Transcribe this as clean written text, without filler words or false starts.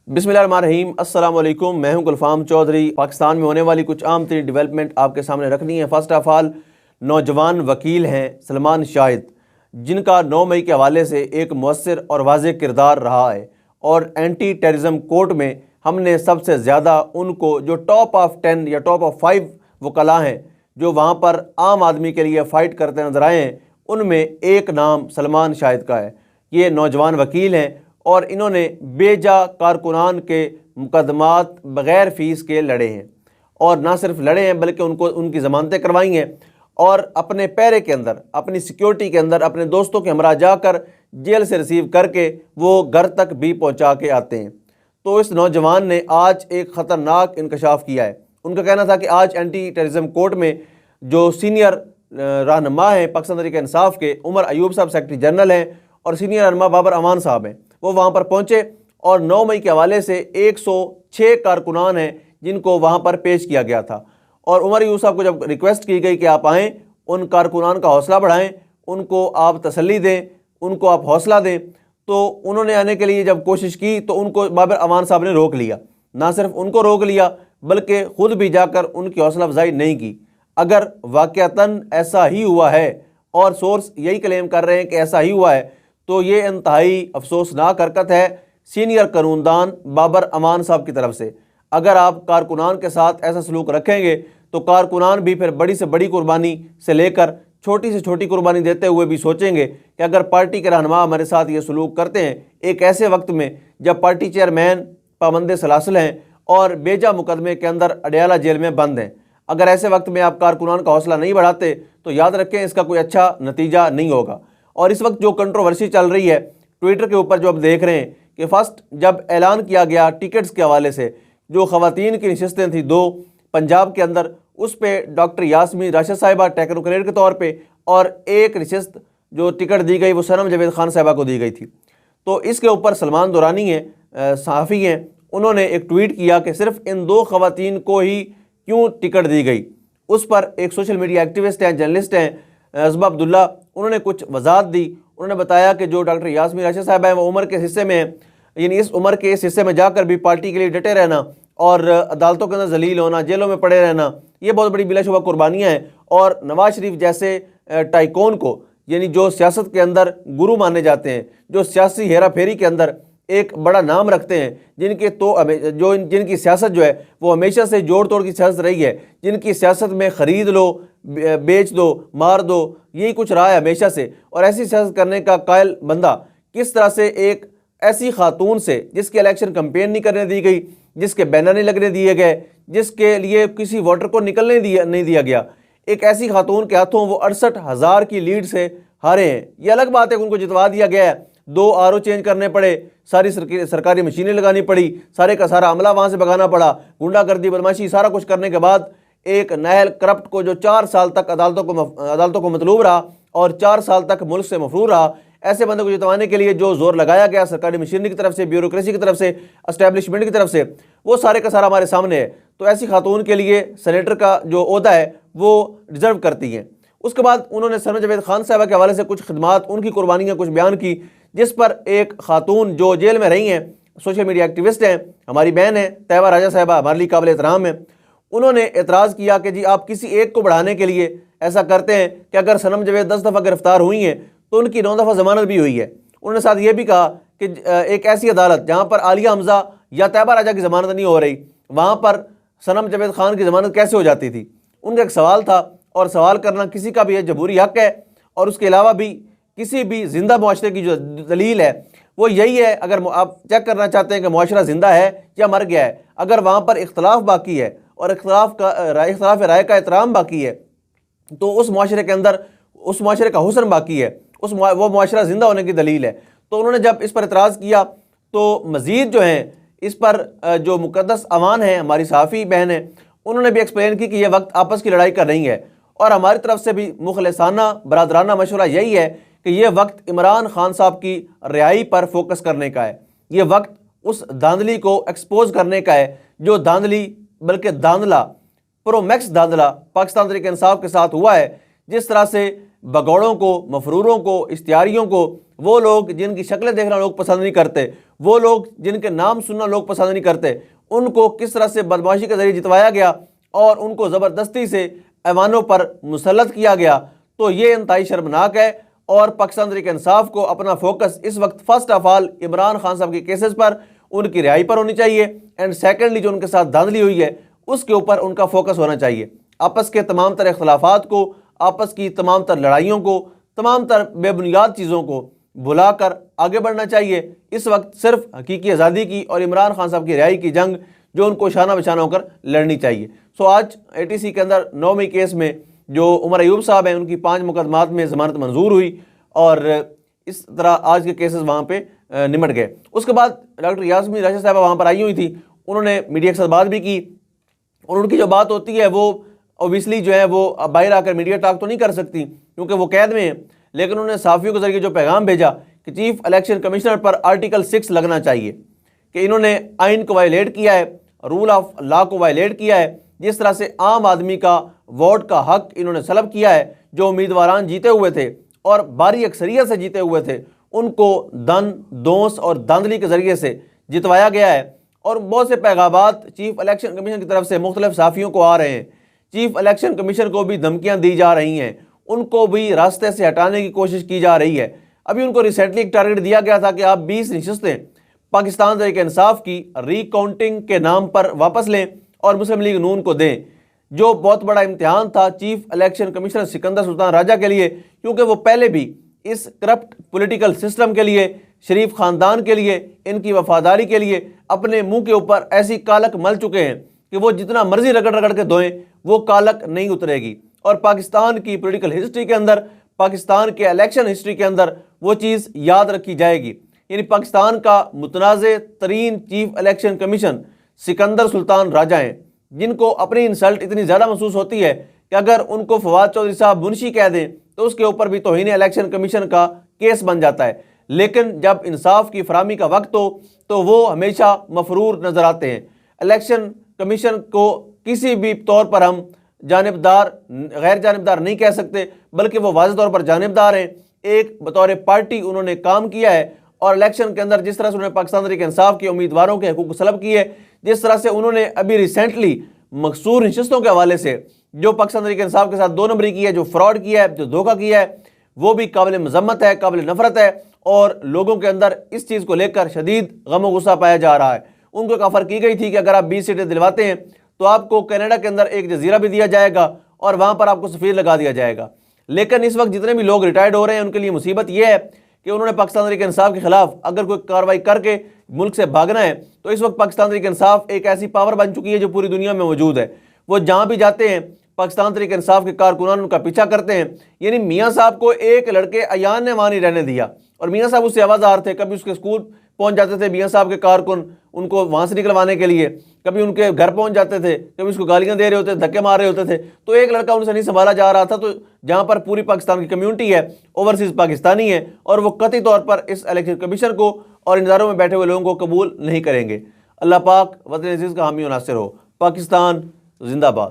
بسم اللہ الرحمن الرحیم۔ السلام علیکم، میں ہوں گلفام چودھری۔ پاکستان میں ہونے والی کچھ عام ترین ڈیولپمنٹ آپ کے سامنے رکھنی ہے۔ فرسٹ آف آل، نوجوان وکیل ہیں سلمان شاہد، جن کا 9 مئی کے حوالے سے ایک مؤثر اور واضح کردار رہا ہے، اور اینٹی ٹیررزم کورٹ میں ہم نے سب سے زیادہ ان کو جو ٹاپ آف 10 یا ٹاپ آف 5 وکلاء ہیں جو وہاں پر عام آدمی کے لیے فائٹ کرتے نظر آئے ہیں، ان میں ایک نام سلمان شاہد کا ہے۔ یہ نوجوان وکیل ہیں اور انہوں نے بے جا کارکنان کے مقدمات بغیر فیس کے لڑے ہیں، اور نہ صرف لڑے ہیں بلکہ ان کی ضمانتیں کروائی ہیں، اور اپنے پیرے کے اندر، اپنی سیکیورٹی کے اندر اپنے دوستوں کے ہمراہ جا کر جیل سے ریسیو کر کے وہ گھر تک بھی پہنچا کے آتے ہیں۔ تو اس نوجوان نے آج ایک خطرناک انکشاف کیا ہے۔ ان کا کہنا تھا کہ آج اینٹی ٹیررزم کورٹ میں جو سینئر رہنما ہیں پاکستان تحریک انصاف کے، عمر ایوب صاحب سیکرٹری جنرل ہیں، اور سینئر رہنما بابر امان صاحب ہیں، وہ وہاں پر پہنچے، اور 9 مئی کے حوالے سے 106 کارکنان ہیں جن کو وہاں پر پیش کیا گیا تھا۔ اور عمر ایوب صاحب کو جب ریکویسٹ کی گئی کہ آپ آئیں، ان کارکنان کا حوصلہ بڑھائیں، ان کو آپ تسلی دیں، ان کو آپ حوصلہ دیں، تو انہوں نے آنے کے لیے جب کوشش کی تو ان کو بابر امان صاحب نے روک لیا۔ نہ صرف ان کو روک لیا بلکہ خود بھی جا کر ان کی حوصلہ افزائی نہیں کی۔ اگر واقعتاً ایسا ہی ہوا ہے، اور سورس یہی کلیم کر رہے ہیں کہ ایسا ہی ہوا ہے، تو یہ انتہائی افسوسناک حرکت ہے سینئر قانوندان بابر امان صاحب کی طرف سے۔ اگر آپ کارکنان کے ساتھ ایسا سلوک رکھیں گے تو کارکنان بھی پھر بڑی سے بڑی قربانی سے لے کر چھوٹی سے چھوٹی قربانی دیتے ہوئے بھی سوچیں گے کہ اگر پارٹی کے رہنما ہمارے ساتھ یہ سلوک کرتے ہیں ایک ایسے وقت میں جب پارٹی چیئرمین پابند سلاسل ہیں اور بیجا مقدمے کے اندر اڈیالہ جیل میں بند ہیں، اگر ایسے وقت میں آپ کارکنان کا حوصلہ نہیں بڑھاتے تو یاد رکھیں اس کا کوئی اچھا نتیجہ نہیں ہوگا۔ اور اس وقت جو کنٹروورسی چل رہی ہے ٹویٹر کے اوپر، جو آپ دیکھ رہے ہیں کہ فرسٹ جب اعلان کیا گیا ٹکٹس کے حوالے سے، جو خواتین کی نشستیں تھیں 2 پنجاب کے اندر، اس پہ ڈاکٹر یاسمین راشد صاحبہ ٹیکنوکریٹ کے طور پہ، اور ایک نشست جو ٹکٹ دی گئی وہ صنم جاوید خان صاحبہ کو دی گئی تھی۔ تو اس کے اوپر سلمان دورانی ہیں، صحافی ہیں، انہوں نے ایک ٹویٹ کیا کہ صرف ان 2 خواتین کو ہی کیوں ٹکٹ دی گئی۔ اس پر ایک سوشل میڈیا ایکٹیوسٹ ہیں، جرنلسٹ ہیں، عزبہ عبداللہ، انہوں نے کچھ وضاحت دی۔ انہوں نے بتایا کہ جو ڈاکٹر یاسمین راشد صاحب ہیں وہ عمر کے حصے میں ہیں، یعنی اس عمر کے اس حصے میں جا کر بھی پارٹی کے لیے ڈٹے رہنا اور عدالتوں کے اندر ذلیل ہونا، جیلوں میں پڑے رہنا، یہ بہت بڑی بلا شبہ قربانیاں ہیں۔ اور نواز شریف جیسے ٹائکون کو، یعنی جو سیاست کے اندر گرو مانے جاتے ہیں، جو سیاسی ہیرا پھیری کے اندر ایک بڑا نام رکھتے ہیں، جن کی سیاست جو ہے وہ ہمیشہ سے جوڑ توڑ کی سیاست رہی ہے، جن کی سیاست میں خرید لو، بیچ دو، مار دو، یہی کچھ رہا ہے ہمیشہ سے، اور ایسی سیاست کرنے کا قائل بندہ کس طرح سے ایک ایسی خاتون سے، جس کی الیکشن کمپین نہیں کرنے دی گئی، جس کے بینر نہیں لگنے دیے گئے، جس کے لیے کسی ووٹر کو نکلنے نہیں دیا گیا، ایک ایسی خاتون کے ہاتھوں وہ 68,000 کی لیڈ سے ہارے ہیں۔ یہ الگ بات ہے کہ ان کو جتوا دیا گیا ہے، 2 RO چینج کرنے پڑے، ساری سرکاری مشینیں لگانی پڑی، سارے کا سارا عملہ وہاں سے بھگانا پڑا، گنڈا گردی بدماشی سارا کچھ کرنے کے بعد ایک نااہل کرپٹ کو جو 4 سال تک عدالتوں کو مطلوب رہا اور 4 سال تک ملک سے مفرور رہا، ایسے بندے کو جتوانے کے لیے جو زور لگایا گیا سرکاری مشینری کی طرف سے، بیوروکریسی کی طرف سے، اسٹیبلشمنٹ کی طرف سے، وہ سارے کا سارا ہمارے سامنے ہے۔ تو ایسی خاتون کے لیے سینیٹر کا جو عہدہ ہے وہ ریزرو کرتی ہیں۔ اس کے بعد انہوں نے صنم جاوید خان صاحبہ کے حوالے سے کچھ خدمات، ان کی قربانیاں کچھ بیان کی، جس پر ایک خاتون جو جیل میں رہی ہیں، سوشل میڈیا ایکٹیوسٹ ہیں، ہماری بہن ہیں طیبہ راجہ صاحبہ، ہمارے لیے قابل احترام ہیں، انہوں نے اعتراض کیا کہ جی آپ کسی ایک کو بڑھانے کے لیے ایسا کرتے ہیں کہ اگر صنم جاوید 10 دفعہ گرفتار ہوئی ہیں تو ان کی 9 دفعہ ضمانت بھی ہوئی ہے۔ انہوں نے ساتھ یہ بھی کہا کہ ایک ایسی عدالت جہاں پر عالیہ حمزہ یا طیبہ راجہ کی ضمانت نہیں ہو رہی، وہاں پر صنم جاوید خان کی ضمانت کیسے ہو جاتی تھی؟ ان کا ایک سوال تھا، اور سوال کرنا کسی کا بھی یہ جمہوری حق ہے، اور اس کے علاوہ بھی کسی بھی زندہ معاشرے کی جو دلیل ہے وہ یہی ہے، اگر آپ چیک کرنا چاہتے ہیں کہ معاشرہ زندہ ہے یا مر گیا ہے، اگر وہاں پر اختلاف باقی ہے اور اختلاف رائے کا احترام باقی ہے تو اس معاشرے کے اندر اس معاشرے کا حسن باقی ہے، وہ معاشرہ زندہ ہونے کی دلیل ہے۔ تو انہوں نے جب اس پر اعتراض کیا تو مزید جو ہیں اس پر جو مقدس عوان ہیں، ہماری صحافی بہن ہیں، انہوں نے بھی ایکسپلین کی کہ یہ وقت آپس کی لڑائی کا نہیں ہے، اور ہماری طرف سے بھی مخلصانہ برادرانہ مشورہ یہی ہے کہ یہ وقت عمران خان صاحب کی رہائی پر فوکس کرنے کا ہے، یہ وقت اس دھاندلی کو ایکسپوز کرنے کا ہے جو دھاندلی، بلکہ دھاندلا، پرو میکس دھاندلا پاکستان تحریک انصاف کے ساتھ ہوا ہے، جس طرح سے بگوڑوں کو، مفروروں کو، اشتہاریوں کو، وہ لوگ جن کی شکلیں دیکھنا لوگ پسند نہیں کرتے، وہ لوگ جن کے نام سننا لوگ پسند نہیں کرتے، ان کو کس طرح سے بدمعاشی کے ذریعے جتوایا گیا اور ان کو زبردستی سے ایوانوں پر مسلط کیا گیا، تو یہ انتہائی شرمناک ہے۔ اور پاکستان تحریک انصاف کو اپنا فوکس اس وقت first of all Imran Khan صاحب کے کیسز پر، ان کی رہائی پر ہونی چاہیے، اینڈ سیکنڈلی جو ان کے ساتھ دھاندلی ہوئی ہے اس کے اوپر ان کا فوکس ہونا چاہیے۔ آپس کے تمام تر اختلافات کو، آپس کی تمام تر لڑائیوں کو، تمام تر بے بنیاد چیزوں کو بھلا کر آگے بڑھنا چاہیے۔ اس وقت صرف حقیقی آزادی کی اور عمران خان صاحب کی رہائی کی جنگ جو ان کو شانہ بشانہ ہو کر لڑنی چاہیے۔ آج ATC کے اندر 9 مئی کیس میں جو عمر ایوب صاحب ہیں، ان کی 5 مقدمات میں ضمانت منظور ہوئی اور اس طرح آج کے کیسز وہاں پہ نمٹ گئے۔ اس کے بعد ڈاکٹر یاسمین راشد صاحبہ وہاں پر آئی ہوئی تھی، انہوں نے میڈیا کے ساتھ بات بھی کی، اور ان کی جو بات ہوتی ہے وہ اوبیسلی جو ہے وہ باہر آ کر میڈیا ٹاک تو نہیں کر سکتی کیونکہ وہ قید میں ہیں، لیکن انہوں نے صحافیوں کے ذریعے جو پیغام بھیجا کہ چیف الیکشن کمشنر پر آرٹیکل 6 لگنا چاہیے کہ انہوں نے آئین کو وائلیٹ کیا ہے، رول آف لا کو وائلیٹ کیا ہے، جس طرح سے عام آدمی کا ووٹ کا حق انہوں نے سلب کیا ہے، جو امیدواران جیتے ہوئے تھے اور بھاری اکثریت سے جیتے ہوئے تھے ان کو دن دونس اور دھاندلی کے ذریعے سے جتوایا گیا ہے۔ اور بہت سے پیغامات چیف الیکشن کمیشن کی طرف سے مختلف صحافیوں کو آ رہے ہیں، چیف الیکشن کمیشن کو بھی دھمکیاں دی جا رہی ہیں، ان کو بھی راستے سے ہٹانے کی کوشش کی جا رہی ہے۔ ابھی ان کو ریسنٹلی ایک ٹارگٹ دیا گیا تھا کہ آپ 20 نشستیں پاکستان تحریک انصاف کی ری کاؤنٹنگ کے نام پر واپس لیں اور مسلم لیگ نون کو دیں، جو بہت بڑا امتحان تھا چیف الیکشن کمشنر سکندر سلطان راجہ کے لیے، کیونکہ وہ پہلے بھی اس کرپٹ پولیٹیکل سسٹم کے لیے، شریف خاندان کے لیے، ان کی وفاداری کے لیے اپنے منہ کے اوپر ایسی کالک مل چکے ہیں کہ وہ جتنا مرضی رگڑ رگڑ کے دھوئیں وہ کالک نہیں اترے گی۔ اور پاکستان کی پولیٹیکل ہسٹری کے اندر، پاکستان کے الیکشن ہسٹری کے اندر وہ چیز یاد رکھی جائے گی، یعنی پاکستان کا متنازع ترین چیف الیکشن کمیشن سکندر سلطان راجہ ہیں، جن کو اپنی انسلٹ اتنی زیادہ محسوس ہوتی ہے کہ اگر ان کو فواد چودھری صاحب منشی کہہ دیں تو اس کے اوپر بھی توہین الیکشن کمیشن کا کیس بن جاتا ہے، لیکن جب انصاف کی فراہمی کا وقت ہو تو وہ ہمیشہ مفرور نظر آتے ہیں۔ الیکشن کمیشن کو کسی بھی طور پر ہم جانبدار، غیر جانبدار نہیں کہہ سکتے، بلکہ وہ واضح طور پر جانبدار ہیں۔ ایک بطور پارٹی انہوں نے کام کیا ہے اور الیکشن کے اندر جس طرح سے انہوں نے پاکستان تحریک انصاف کے امیدواروں کے حقوق سلب کیے، جس طرح سے انہوں نے ابھی ریسنٹلی مقصور نشستوں کے حوالے سے جو پاکستان تحریک انصاف کے ساتھ 2 نمبری کی ہے، جو فراڈ کیا ہے، جو دھوکہ کیا ہے، وہ بھی قابل مذمت ہے، قابل نفرت ہے، اور لوگوں کے اندر اس چیز کو لے کر شدید غم و غصہ پایا جا رہا ہے۔ ان کو ایک آفر کی گئی تھی کہ اگر آپ 20 سیٹیں دلواتے ہیں تو آپ کو کینیڈا کے اندر ایک جزیرہ بھی دیا جائے گا اور وہاں پر آپ کو سفیر لگا دیا جائے گا۔ لیکن اس وقت جتنے بھی لوگ ریٹائرڈ ہو رہے ہیں ان کے لیے مصیبت یہ ہے کہ انہوں نے پاکستان تحریک انصاف کے خلاف اگر کوئی کارروائی کر کے ملک سے بھاگنا ہے تو اس وقت پاکستان تحریک انصاف ایک ایسی پاور بن چکی ہے جو پوری دنیا میں موجود ہے۔ وہ جہاں بھی جاتے ہیں پاکستان تحریک انصاف کے کارکنان ان کا پیچھا کرتے ہیں۔ یعنی میاں صاحب کو ایک لڑکے ایان نے وہاں نہیں رہنے دیا، اور میاں صاحب اس سے آوازار تھے، کبھی اس کے اسکول پہنچ جاتے تھے میاں صاحب کے کارکن ان کو وہاں سے نکلوانے کے لیے، کبھی ان کے گھر پہنچ جاتے تھے، کبھی اس کو گالیاں دے رہے ہوتے تھے، دھکے مار رہے ہوتے تھے، تو ایک لڑکا ان سے نہیں سنبھالا جا رہا تھا۔ تو جہاں پر پوری پاکستان کی کمیونٹی ہے، اوورسیز پاکستانی ہے، اور وہ قطعی طور پر اس الیکشن کمیشن کو اور انتظاروں میں بیٹھے ہوئے لوگوں کو قبول نہیں کریں گے۔ اللہ پاک وطن عزیز کا حامی و ناصر ہو۔ پاکستان زندہ باد۔